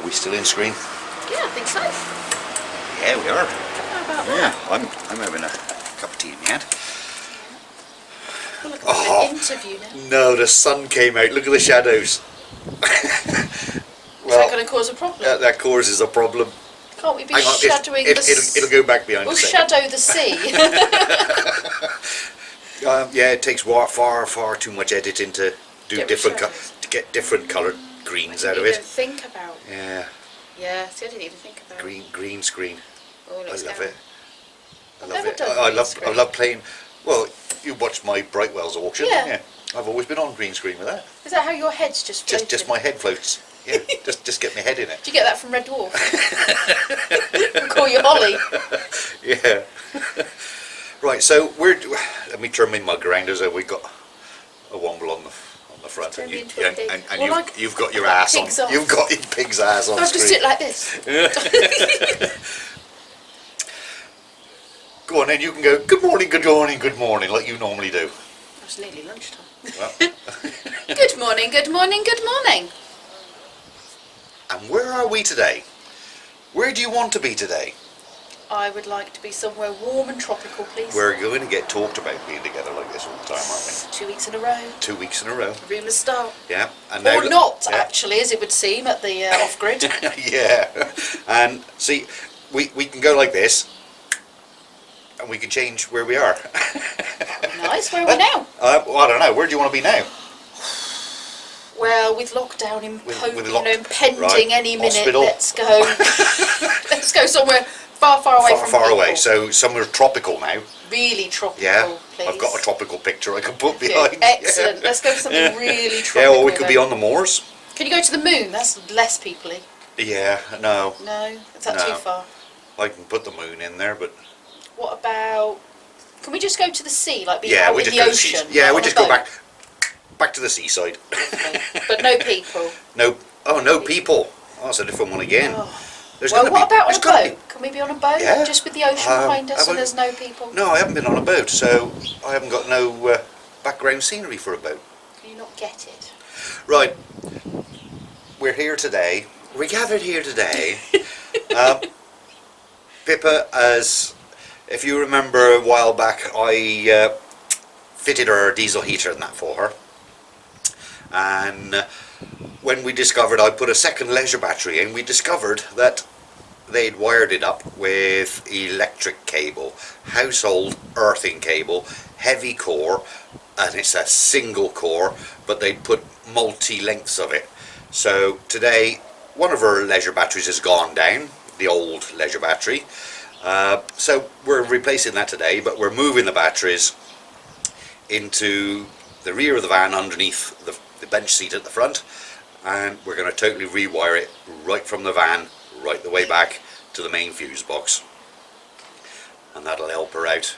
we still in screen? Yeah, I think so. Yeah, we are. How about that? Yeah, I'm having a cup of tea in my hand. We'll look at an interview now. No, the sun came out. Look at the shadows. Is that going to cause a problem? That causes a problem. Can't we be shadowing the sea? It'll go back behind We'll a second. shadow the sea. Yeah, it takes far too much editing to do Get different shadows. to get different coloured greens out of You it. don't think about. Yeah, Yeah, see, I didn't even think about. green screen. Oh, I let's love go. it. I've never done I green love screen. playing. Well, you watched my Brightwell's auction. Yeah. Yeah. I've always been on green screen with that. Is that how your head's just floating? Just my head floats. Yeah, just get my head in it. Do you get that from Red Dwarf? We'll call you Holly. Yeah. Right, so let me turn my mug around as we got a Womble on the front, Turn and, me you, into a pig. and Well, you've got your like ass on. pig's off. You've got your pig's ass on I have to screen. sit like this. Go on, then you can go. Good morning, good morning, good morning, like you normally do. It's nearly lunchtime. Well, Good morning, good morning, good morning. and where are we today? Where do you want to be today? I would like to be somewhere warm and tropical, please. We're going to get talked about being together like this all the time, aren't 2 weeks in a row. we? 2 weeks in a row. Rumours start. Yeah. And Or not, yeah. actually, as it would seem at the off-grid. Yeah. And see, we can go like this, and we can change where we are. Nice, where are we now? Well, I don't know. Where do you want to be now? Well, with lockdown impending right. any minute, Hospital. let's go. Let's go somewhere far, far away from Far people. away. So somewhere tropical now. Really tropical, Yeah. please. I've got a tropical picture I can put Good. behind. Excellent. Let's go for something really tropical. Yeah, or we could be then. on the moors. Can you go to the moon? That's less people-y. Yeah. No. No? Is that No. too far? I can put the moon in there, but What about... Can we just go to the sea, like be yeah, out we in just the go to the ocean? sea. Yeah, like we on a just go boat? back to the seaside. Lovely. But no people. No. Oh, no people. Oh, it's a different one again. Oh. There's Well, gonna what be, about on there's a gotta boat? Can we be on a boat? Yeah. Just with the ocean behind us have and I- there's no people? No, I haven't been on a boat, so I haven't got no background scenery for a boat. Can you not get it? Right, we're here today. We gathered here today. Pippa, as if you remember a while back, I fitted her diesel heater and that for her. And when we discovered, I put a second leisure battery in, we discovered that they'd wired it up with electric cable, household earthing cable, heavy core, and it's a single core, but they'd put multi-lengths of it. So today, one of our leisure batteries has gone down, the old leisure battery. So we're replacing that today, but we're moving the batteries into the rear of the van underneath the bench seat at the front, and we're going to totally rewire it right from the van right the way back to the main fuse box, and that'll help her out.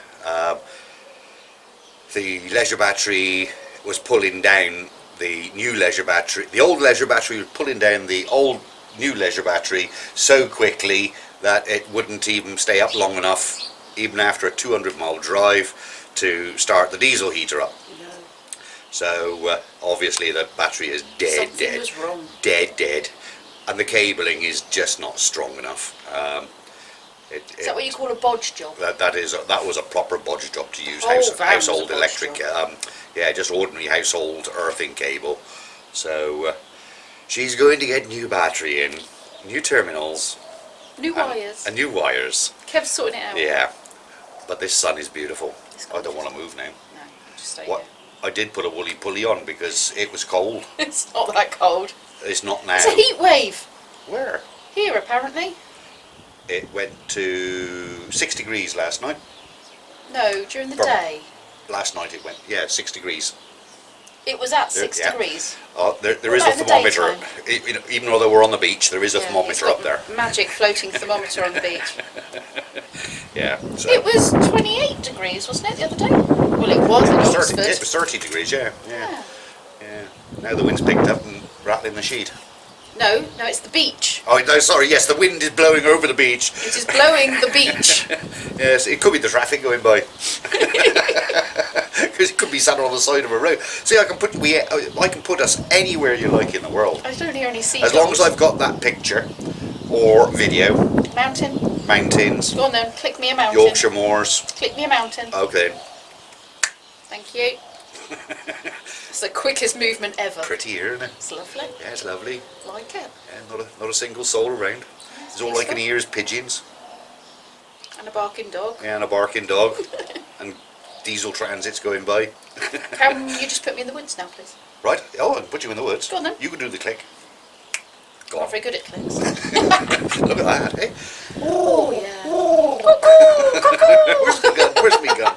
The leisure battery was pulling down the new leisure battery. The old leisure battery was pulling down the old new leisure battery so quickly that it wouldn't even stay up long enough, even after a 200-mile drive, to start the diesel heater up. No. So obviously the battery is Something was wrong. dead, and the cabling is just not strong enough. Is that what you call a bodge job? That was a proper bodge job to use. Oh, that was a Household bodge electric, job. yeah, just ordinary household earthing cable. So she's going to get new battery in, new terminals, New wires. and new wires. Kev's sorting it out. Yeah, but this sun is beautiful. It's I don't gorgeous. want to move now. No, just stay What? here. I did put a woolly pulley on because it was cold. It's not that cold. It's not now. It's a heat wave. Where? Here, apparently. It went to 6 degrees last night. No, during the From- day. Last night it went, yeah, 6 degrees. It was at 6 yeah. degrees. There What is a about in the thermometer. daytime? Even though we're on the beach, there is a Yeah, thermometer he's up there. got Magic floating thermometer on the beach. Yeah. So It was 28 degrees, wasn't it, the other day? Well, it was in it was Oxford. 30, it was 30 degrees, yeah. Yeah. Now the wind's picked up and rattling the sheet. No, it's the beach. Oh, no, sorry, yes, the wind is blowing over the beach. It is blowing the beach. Yes, it could be the traffic going by. Because it could be sat on the side of a road. See, I can put us anywhere you like in the world. I don't hear any seagulls. As long as I've got that picture or video. Mountain. Mountains. Go on then, click me a mountain. Yorkshire moors. Click me a mountain. Okay. Thank you. It's the quickest movement ever. Pretty here, isn't it? It's lovely. Yeah, it's lovely. Like it. Yeah, not a single soul around. It's all I can hear is pigeons. And a barking dog. Yeah, and a barking dog. And diesel transits going by. Can you just put me in the woods now, please? Right. Oh, I can put you in the woods. Go on then. You can do the click. Go I'm on. not very good at clicks. Look at that, eh? Oh, yeah. Where's the gun? Where's my gun?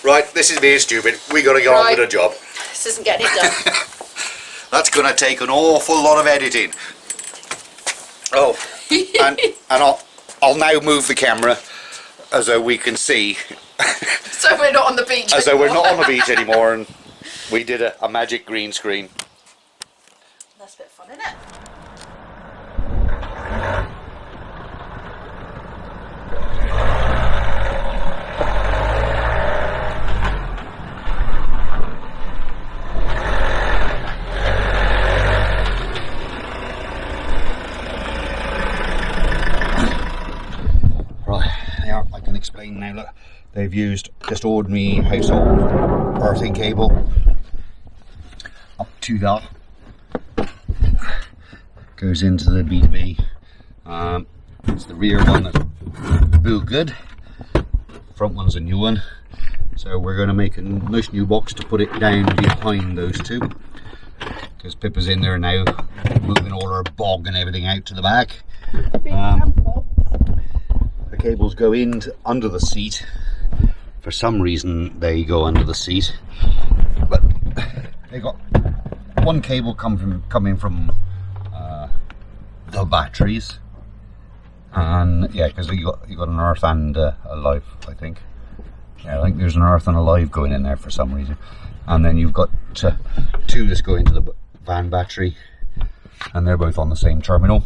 Right, this is being stupid. We got to get on with the job. This isn't getting it done. That's going to take an awful lot of editing. Oh, and I'll now move the camera as though we can see. So we're not on the beach As anymore. though we're not on the beach anymore, and we did a magic green screen. That's a bit fun, isn't it? Explain now. Look, they've used just ordinary household earthing cable up to that. Goes into the B2B. It's the rear one that's built good. Front one's a new one. So we're going to make a nice new box to put it down behind those two. Because Pippa's in there now, moving all her bog and everything out to the back. The cables go in under the seat. For some reason they go under the seat, but they got one cable coming from the batteries, and yeah, because you got an earth and a live, I think. Yeah, I think there's an earth and a live going in there for some reason, and then you've got two that's go into the van battery, and they're both on the same terminal.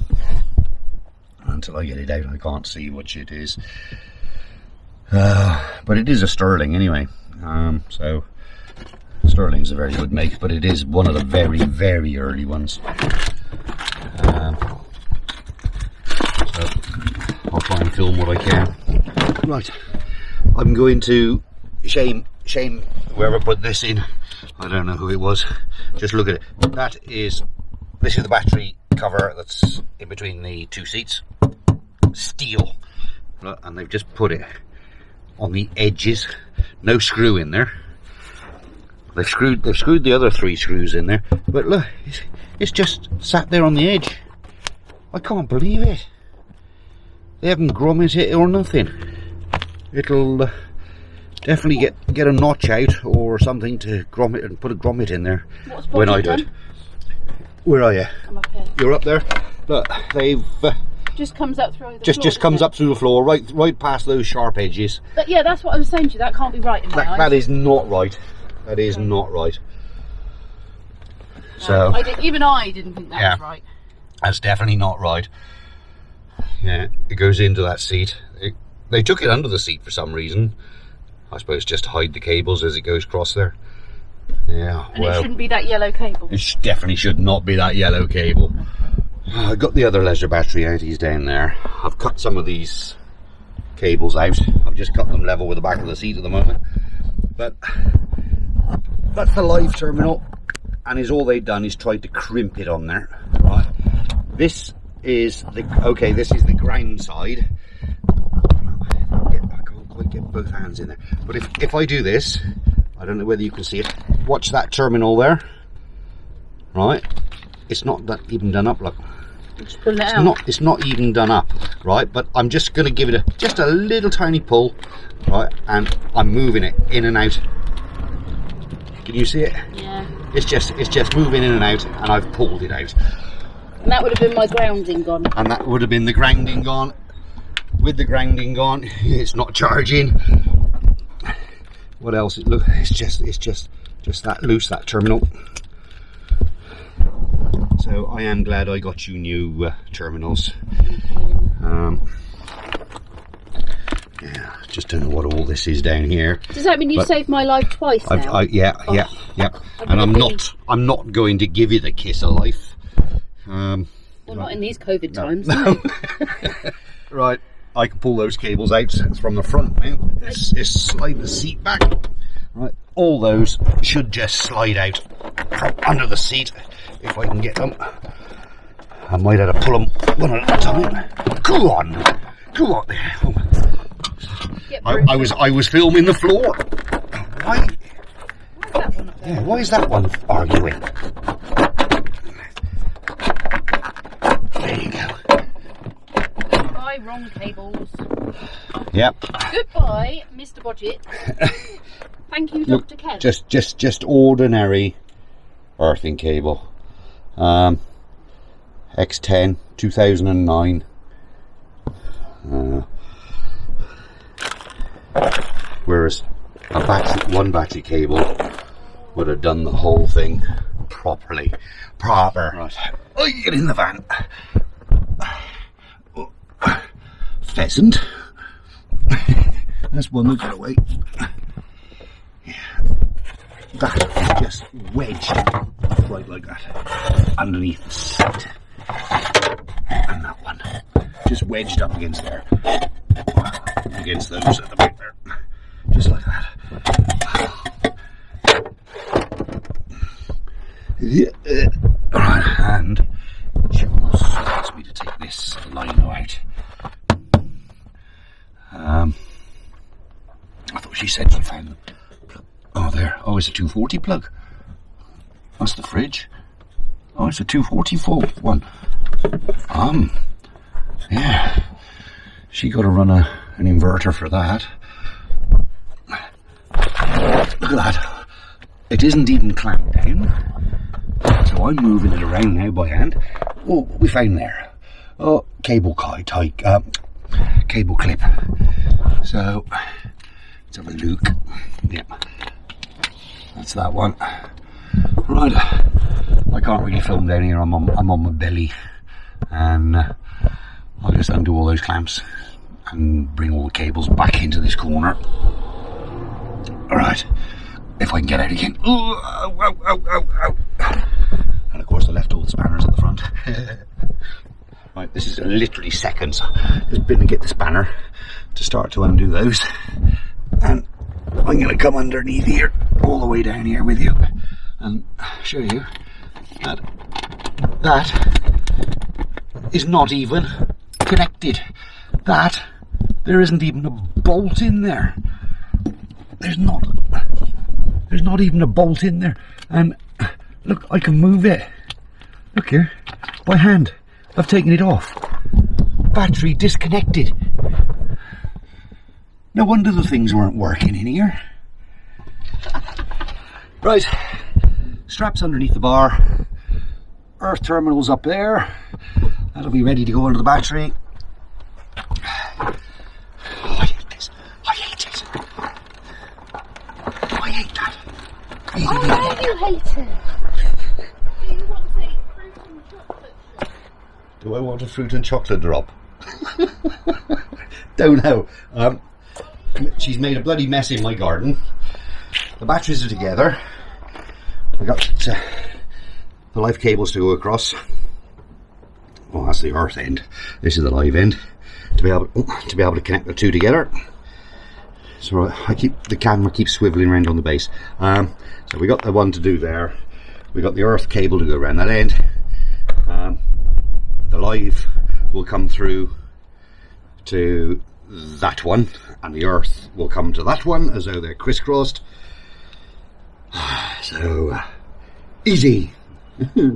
Until I get it out, I can't see which it is. But it is a Sterling anyway. So Sterling's a very good make, but it is one of the very, very early ones. So I'll try and film what I can. Right, I'm going to shame whoever put this in. I don't know who it was. Just look at it. This is the battery cover that's in between the two seats. Steel, and they've just put it on the edges. No screw in there. They've screwed the other 3 screws in there, but look, it's just sat there on the edge. I can't believe it. They haven't grommeted it or nothing. It'll definitely get a notch out or something to grommet and put a grommet in there. When I do it. Where are you? I'm up here. You're up there. Look, they've just comes up through the floor. Just comes up through the floor, right past those sharp edges. But yeah, that's what I was saying to you. That can't be right in my eyes. That is not right. That is not right. So even I didn't think that was right. That's definitely not right. Yeah, it goes into that seat. They took it under the seat for some reason. I suppose just to hide the cables as it goes across there. Yeah, and it shouldn't be that yellow cable. It definitely should not be that yellow cable. I got the other leisure battery out. He's down there. I've cut some of these cables out. I've just cut them level with the back of the seat at the moment. But that's the live terminal, and all they've done is tried to crimp it on there. Right. This is the the ground side. I can't quite get both hands in there. But if I do this, I don't know whether you can see it. Watch that terminal there. Right. It's not even done up, look. Just pulling it out. It's not even done up, right? But I'm just going to give it just a little tiny pull, right? And I'm moving it in and out. Can you see it? Yeah. It's just moving in and out, and I've pulled it out. And that would have been my grounding gone. And that would have been the grounding gone. With the grounding gone, it's not charging. What else? Look, it's just that loose, that terminal. So I am glad I got you new terminals. Yeah, just don't know what all this is down here. Does that mean you saved my life twice now? Yeah. And I'm not going to give you the kiss of life. Well, not in these COVID times. No. Right, I can pull those cables out from the front now. This is slide the seat back. Right, all those should just slide out from under the seat if I can get them. I might have to pull them one at a time. Go on there. I was filming the floor. Why? Why is that one arguing? There you go. Goodbye, wrong cables. Yep. Goodbye, Mr. Bodge. Thank you, Dr. Ken. Just ordinary earthing cable. X10 2009. Whereas one battery cable would have done the whole thing properly. Right. Oh, you get in the van. Pheasant. That's one that got away. Yeah. That is just wedged right like that underneath the seat. And that one just wedged up against there. Against those at the back there. Just like that. Right, and Jules asked me to take this lino out. I thought she said she found the plug. Oh, there. Oh, it's a 240 plug. That's the fridge. Oh, it's a 240 one. Yeah. She got to run an inverter for that. Look at that. It isn't even clamped down. So I'm moving it around now by hand. Oh, what we found there? Oh, cable type, cable clip. So let's have a look. Yep, that's that one. Right, I can't really film down here. I'm on my belly, and I'll just undo all those clamps and bring all the cables back into this corner. All right, if I can get out again. Ow. And of course I left all the spanners at the front. Right, this is literally seconds. Just been to get the spanner to start to undo those. And I'm going to come underneath here, all the way down here with you, and show you that is not even connected. There isn't even a bolt in there. There's not even a bolt in there. And look, I can move it. Look here, by hand. I've taken it off. Battery disconnected. No wonder the things weren't working in here. Right, straps underneath the bar. Earth terminals up there. That'll be ready to go into the battery. Oh, I hate this. I hate it. I hate that. I know you hate it. Do you want a fruit and chocolate shop? Do I want a fruit and chocolate drop? Don't know. She's made a bloody mess in my garden. The batteries are together. I got the live cables to go across. Oh, that's the earth end. This is the live end. To be able to connect the two together. So the camera keeps swiveling around on the base. So we got the one to do there. We got the earth cable to go around that end. The live will come through to that one, and the earth will come to that one, as though they're crisscrossed. So easy,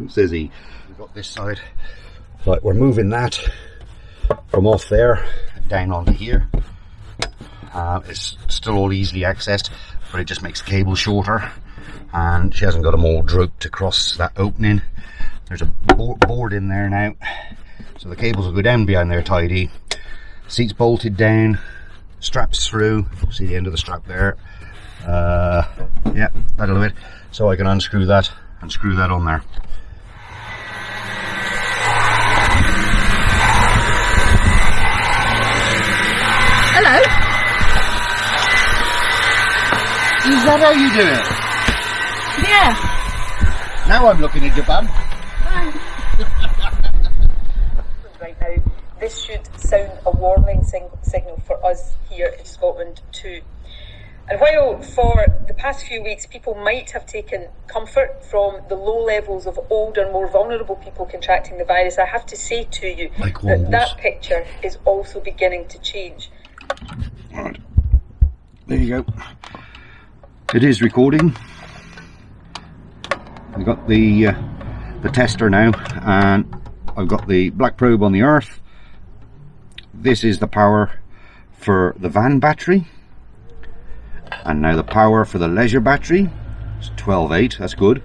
says he. We've got this side. Right, we're moving that from off there down onto here. It's still all easily accessed, but it just makes the cable shorter, and she hasn't got them all drooped across that opening. There's a board in there now, so the cables will go down behind there tidy. Seats bolted down, straps through. See the end of the strap there. Yeah, that'll do it. So I can unscrew that and screw that on there. Hello. that how you do it? Yeah. Now I'm looking at your bum. Right now, this should sound a warning signal for us here in Scotland too. And while for the past few weeks people might have taken comfort from the low levels of older, more vulnerable people contracting the virus, I have to say to you Like that Wombles. that picture is also beginning to change. Right. There you go. It is recording. I've got the tester now, and I've got the black probe on the earth. This is the power for the van battery, and now the power for the leisure battery is 12.8. That's good.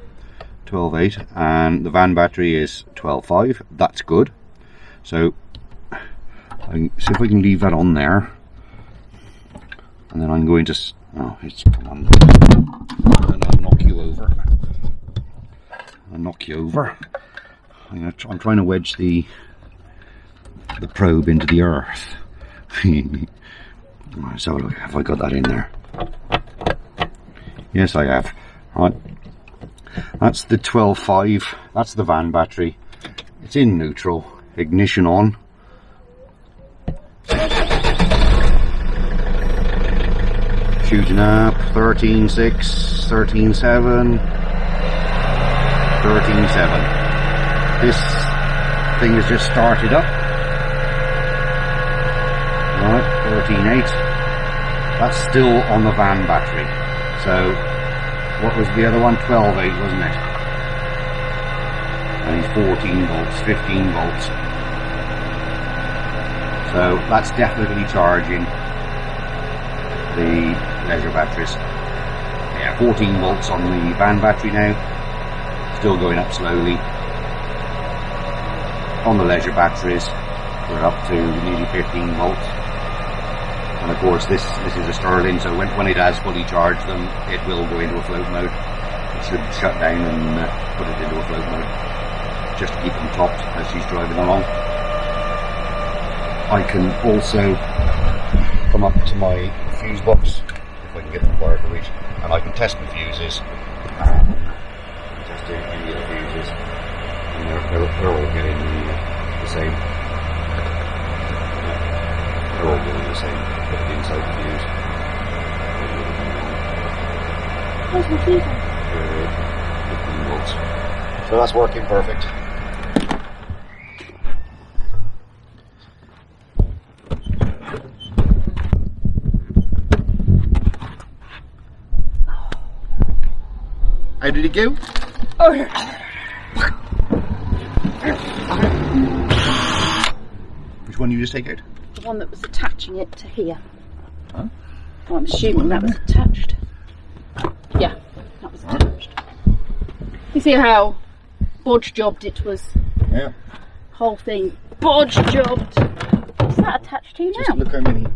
12.8, and the van battery is 12.5. That's good. So I can see if I can leave that on there, and then I'm going to it's come on, and I'll knock you over. I'll knock you over. I'm trying to wedge the probe into the earth. Let's have a look. Have I got that in there? Yes, I have. Right. That's the 12.5. That's the van battery. It's in neutral. Ignition on. Shooting up. 13.6, 13.7, 13.7. This thing has just started up. Right, 13.8. That's still on the van battery. So, what was the other one? 12.8, wasn't it? And 14 volts, 15 volts. So, that's definitely charging the leisure batteries. Yeah, 14 volts on the van battery now. Still going up slowly. On the leisure batteries, we're up to nearly 15 volts. And of course this is a Stirling, so when it has fully charged them, it will go into a float mode. It should shut down and put it into a float mode, just to keep them topped as she's driving along. I can also come up to my fuse box, if I can get the wire to reach, and I can test the fuses. Test any of the fuses, and they're all getting the same. They're all getting the same, but inside the fuse. Where's my fuse? 15 volts. So that's working perfect. How did it go? Oh, Which one did you just take out? the one that was attaching it to here. Huh? Well, I'm assuming that was attached. Yeah, that was attached. You see how bodge jobbed it was? Yeah. Whole thing bodge jobbed. What's that attached to Just now? look how many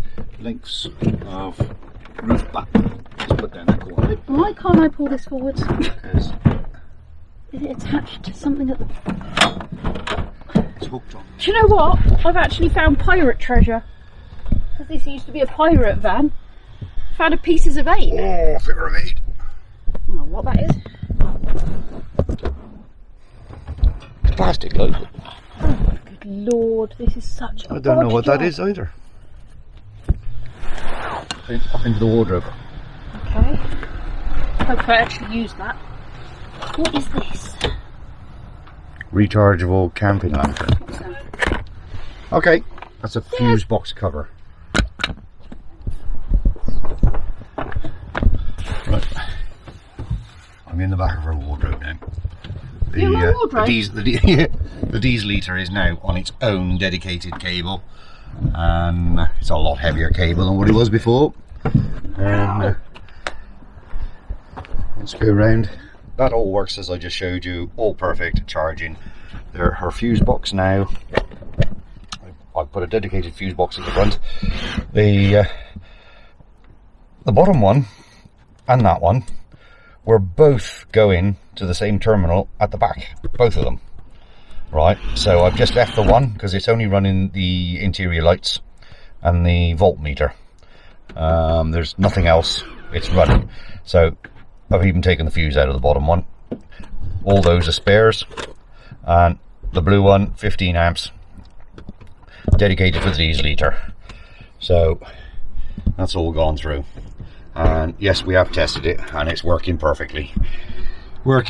lengths of roof back just put down that corner. Why can't I pull this forward? Because Is it attached to something at the... it's hooked on. Do you know what? I've actually found pirate treasure. Because this used to be a pirate van. Found a pieces of 8. Oh, figure of 8. I don't know what that is. It's plastic, like. Oh, good lord, this is such a I don't know bodge what that job. is either. Up into the wardrobe. Okay. Hope I actually use that. What is this? Rechargeable camping lantern. So, Okay, that's a fuse box cover. Right. I'm in the back of her wardrobe now. You're in my wardrobe? The diesel eater is now on its own dedicated cable. It's a lot heavier cable than what it was before. Let's go around. That all works as I just showed you, all perfect, charging. Her fuse box now. I've put a dedicated fuse box at the front. The bottom one and that one were both going to the same terminal at the back, both of them. Right, so I've just left the one because it's only running the interior lights and the voltmeter. There's nothing else it's running. So I've even taken the fuse out of the bottom one. All those are spares, and the blue one 15 amps, dedicated for the diesel heater. So that's all gone through, and yes, we have tested it and it's working perfectly. Right,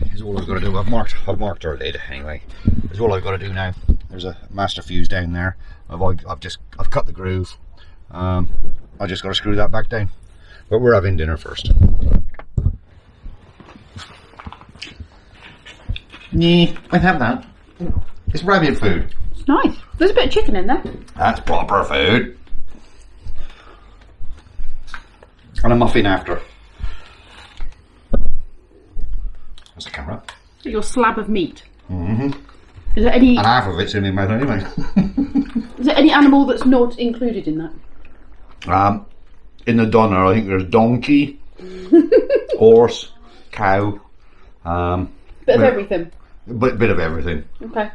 here's all I've got to do. I've marked our lid anyway. Here's all I've got to do now. There's a master fuse down there. I've cut the groove. I just got to screw that back down. But we're having dinner first. Yeah, I'd have that. It's rabbit food. It's nice. There's a bit of chicken in there. That's proper food. And a muffin after. That's the camera. Your slab of meat. Mm-hmm. Is there any? And half of it's in my mouth anyway. Is there any animal that's not included in that? In the doner, I think there's donkey, horse, cow. Bit of everything. Bit of everything. Okay.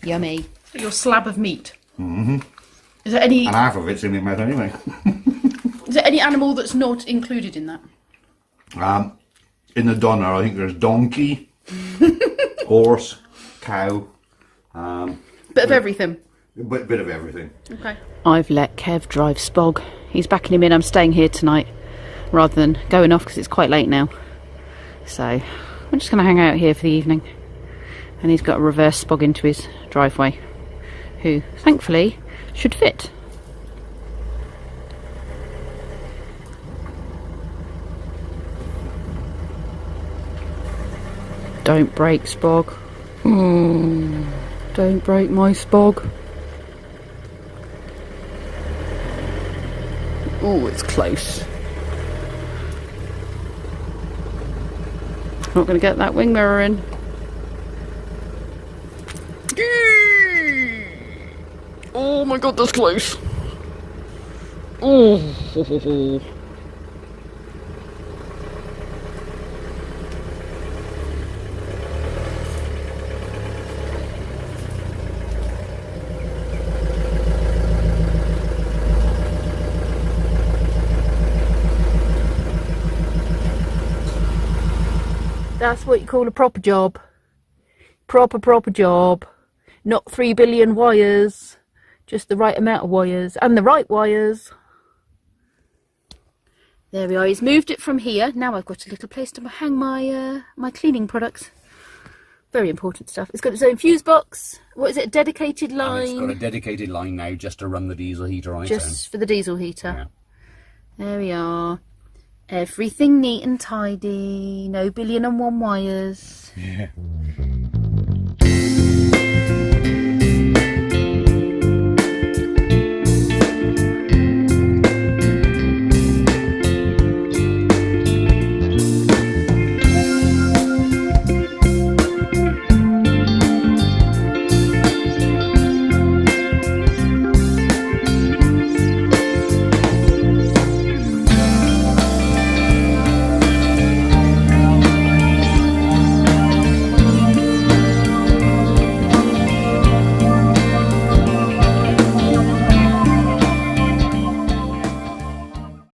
Yummy. Your slab of meat. Mm-hmm. Is there any? And half of it's in my mouth anyway. Is there any animal that's not included in that? In the doner, I think there's donkey, horse, cow. Bit of everything. Bit of everything. Okay. I've let Kev drive Spog. He's backing him in. I'm staying here tonight rather than going off because it's quite late now. So I'm just going to hang out here for the evening. And he's got a reverse Spog into his driveway, who thankfully should fit. Don't break, Spog. Don't break my Spog. Oh, it's close. Not going to get that wing mirror in. Oh my god, that's close. Oh. That's what you call a proper job. Proper job. Not 3 billion wires. Just the right amount of wires. And the right wires. There we are. He's moved it from here. Now I've got a little place to hang my my cleaning products. Very important stuff. It's got its own fuse box. What is it? A dedicated line? And it's got a dedicated line now just to run the diesel heater on its Just for the diesel heater. Yeah. There we are. Everything neat and tidy. No 1,000,001 wires. Yeah.